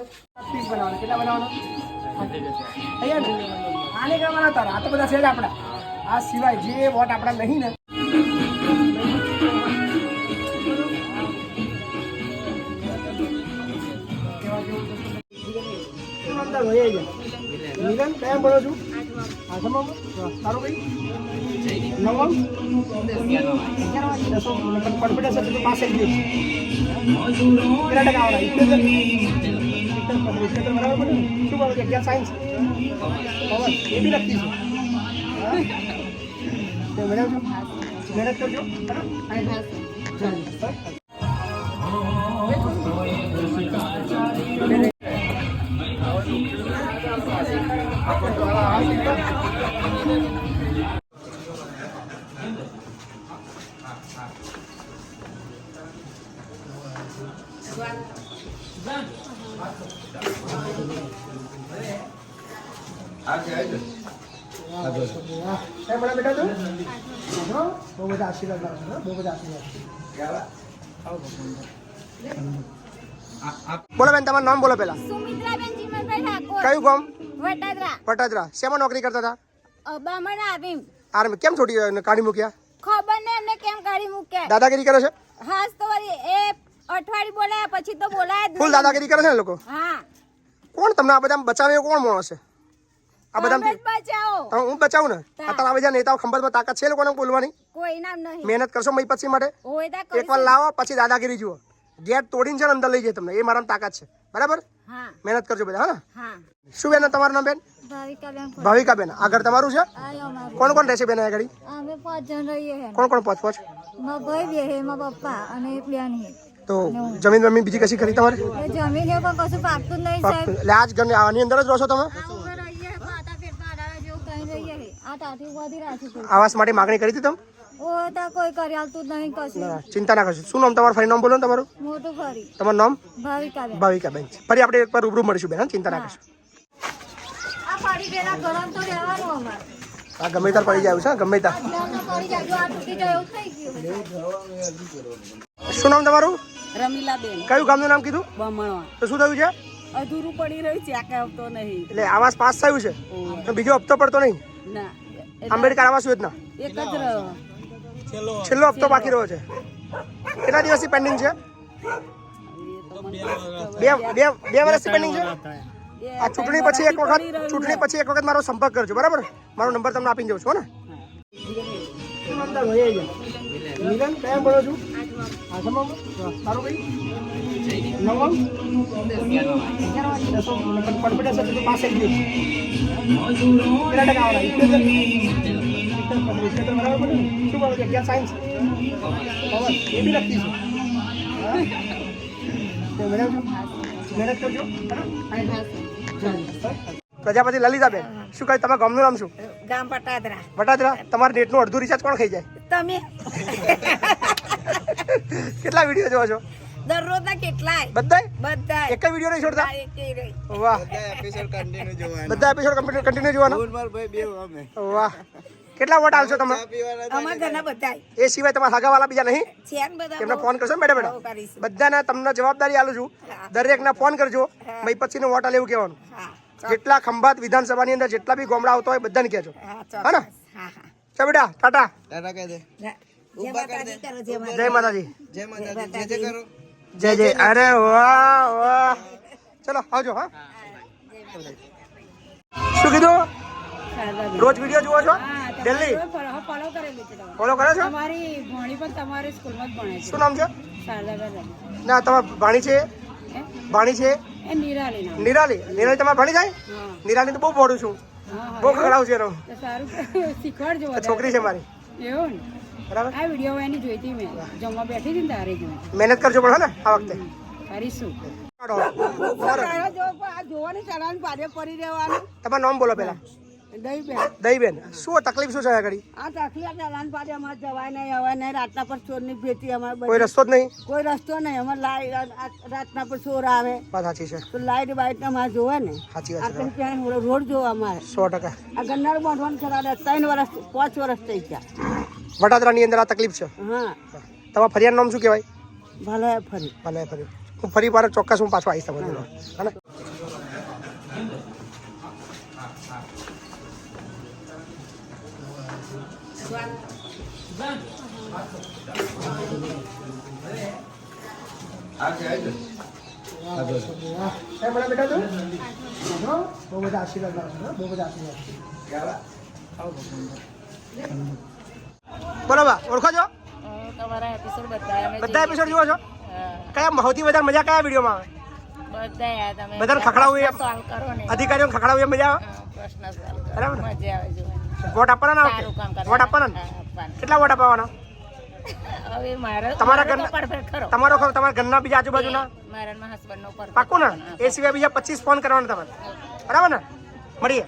Piece બનાવવાના કેટલા બનાવવાના અહીંયા ને આને કરવાના તારા આ તો બધા છે જ આપણા આ સિવાય જે વોટ આપણા નહીં ને નિરન કયા ભણો છું આઠમા તારું ભાઈ નવમ કોન્ફિડન્સ હતું તો પાસે જ ગયું કેટલા ટકા આવડા 78 બરાબર પડે શું બોલો કે ક્યાં સાયન્સ એ બી લખતી છે મેડમ મહેનત કરજો બોલા બેટા તો બહુ બધા આશીર્વાદ લાવો બહુ બધા આશીર્વાદ બોલો બેન તમારું નામ બોલો પેલા સુમિત્રાબેન જીમલભાઈ ઠાકોર કયું ગામ વટાદરા વટાદરા શેમાં નોકરી કરતા હતા બામણ આર્મી કેમ છોડી કાઢી મૂક્યા ખબર ને એમને કેમ કાઢી મૂકે દાદાગીરી કરે છે હાસ તો વળી એ અઠવાડિયું બોલાયા પછી તો બોલાય જ ફૂલ દાદાગીરી કરે છે ને લોકો હા કોણ તમને આ બધા બચાવે કોણ માણસ છે આ બધા તમે જ બચાવો હું બચાવું ને અત્યારે આ બધા નેતાઓ ખંભાતમાં તાકાત છે લોકોને બોલવાની કોઈ નામ નહીં મહેનત કરશો મય પછી માટે હોય તા એકવાર લાવો પછી દાદાગીરી જુઓ ગેટ તોડીને છે ને અંદર લઈ જાય તમને એ મારામાં તાકાત છે બરાબર હા મહેનત કરજો બધા હા ને હા શું બેન તમારું નામ બેન ભાવિકાબેન ભાવિકા બેન આગળ તમારું છે આયો અમારું કોણ કોણ રહેશે બેન આગળ અમે 5 જણ રહીએ હે કોણ કોણ પાંચ મારા ભાઈ બે હે મારા પપ્પા અને એક બેન હે તો જમીન બમીન બીજી કશી ખરી તમારે એ જમીન હે પણ કશું પાકતું જ નહીં સાહેબ એટલે આજ ઘરની આની અંદર જ રહો છો તમે આ ઉપર રહીએ પાટા પેટમાં આડાવે જેવું કઈ રહીએ હે આ તાથી ઉભાથી રાખી છે આવાસ માટે માગણી કરી હતી તમે ઓ તા કોઈ કરી આલતું જ નહીં કશું ચિંતા ના કરશો શું નામ તમારું ફરી નામ બોલો ને તમારું મોટું ફરી તમારું નામ ભાવિકાબેન ભાવિકા બેન ફરી આપણે એકવાર રૂબરૂ મળીશું બેન હા? ચિંતા ના કરશો આ પાડી પેલા ગરમ તો રહેવાનું અમારે આ ગમે તાર પડી જાય છે ગમે તાર પડી જાય જો આ તૂટી જાય એવું થઈ ગયું શું નામ તમારું રમીલાબેન કયું ગામનું નામ કીધું બમણવા તો શું થયું છે અધૂરું પડી રહ્યું છે આખે હપ્તો નહીં એટલે આવાસ પાસ થયું છે તો બીજો હપ્તો પડતો નહીં ના આંબેડકર આવાસ યોજના એક જ રહ્યો છેલ્લો હપ્તો બાકી રહ્યો છે કેટલા દિવસથી પેન્ડિંગ છે બે વર્ષથી પેન્ડિંગ છે આ ચૂંટણી પછી એક વખત મારો સંપર્ક કરજો બરાબર મારો નંબર તમને આપી દઉં છું ને નિરન કયા ભણો છું આઠમા તારું ભાઈ નવમ કોન્ફિડન્સ હતું તો પાસે જ ગયું કેટલા ટકા આવડા 78 બરાબર પડે શું બોલો કે ક્યાં સાયન્સ એ બી લખતી છે મેડમ મહેનત કરજો પ્રજાપતિ લલિતાબેન શું કહે તમારા ગામનું નામ શું ગામ પટાદરા વટાદરા તમારા નેટનું અડધું રિચાર્જ કોણ ખાઈ જાય તમે કેટલા વિડીયો જોવો છો દરરોજ ના કેટલાય બધા એક જ વિડીયો નહીં છોડતા વાહ બધા એપિસોડ કન્ટિન્યુ જોવાના વાહ કેટલા વોટ આવશો તમે અમારા ઘરના બધા એ સિવાય તમારા હગાવાલા બીજા નહીં છે ને બધા એમને ફોન કરશો ને બેટા બધાને તમને જવાબદારી આલું છું દરેકને ફોન કરજો મય પછીનો વોટ લેવું કહેવાનું જેટલા ખંભાત વિધાનસભાની અંદર જેટલા બી ગામડા આવતો હોય બધાને કહેજો હા ને ચાલ બેટા ટાટા જય માતાજી જય જય અરે વાહ વાહ ચલો આવજો હા શું કીધું રોજ વિડીયો જુઓ છો દિલ્હી ફોલો કરે છો તમારી ભણી પણ તમારી સ્કૂલમાં જ ભણે છે શું નામ છે શારદાબેન ના તમારે ભાણી છે એ નિરાલી નામ નિરાલી તમારે ભણી જાય નિરાલી તો બહુ ભણું છું બહુ ખગડાવું છે એનો તો સારું શીખવાડજો છોકરી છે મારી એવું ને બરાબર આ વિડીયો એની જોઈતી મેં જમવા બેઠી હતી ને તારે જોઈ મહેનત કરજો પણ હા ને આ વખતે કરીશું તમારું જોવાની ચલાન પાડે પડી રહેવાનું નામ બોલો પેલા દહીબેન શું તકલીફ શું છે આગળ આ તકલીફ ચલાન પાડે અમારે જવાય નહીં હવે નહીં રાતના પર ચોર ની ભેટી અમારે કોઈ રસ્તો જ નહીં કોઈ રસ્તો નહીં અમારે લાઈટ રાતના પર ચોર આવે વાત સાચી છે તો લાઈટ બાઈટ અમારે જોવે ને સાચી વાત છે આપણે રોડ જોવા અમારે 100% આ ગન્નાર બાંધવાનું કરાવે 3 વર્ષ 5 વર્ષ થઈ ગયા વટાદરાની અંદર આ તકલીફ છે હા તમારા ફરિયાદ નામ શું કહેવાય ભલે ફરી ભલે ફરી હું ફરી વાર ચોક્કસ હું પાછો આવીશ તમારી જોડે. હા ને? એ મને બેટા તું બહુ બધા આશીર્વાદ આપો, બહુ બધા આશીર્વાદ. બોલો બા, ઓળખો છો? તમારા એપિસોડ બધા બધા એપિસોડ જુઓ છો? કયા સૌથી વધારે મજા કયા વિડીયોમાં આવે? બધા તમે બધાને ખખડાવું એમ, સોલ્વ કરો ને અધિકારીઓને ખખડાવું એમ મજા આવે? પ્રશ્ન સોલ્વ કરો બરાબર ને? મજા આવે જોવાની વોટ આપવાના ના સારું કામ વખતે? કરવાનું. વોટ આપવાના ને? આપવાનું. કેટલા વોટ અપાવવાના? હવે મારા તમારા મારો તો ઘરના- perfect ખરો તમારો ખરો, તમારા ઘરના બીજા આજુબાજુના મારા હસબન્ડ નો perfect પાકું ને? ખરો. એ સિવાય બીજા 25 ફોન કરવાના તમારે, બરાબર ને? મળીએ.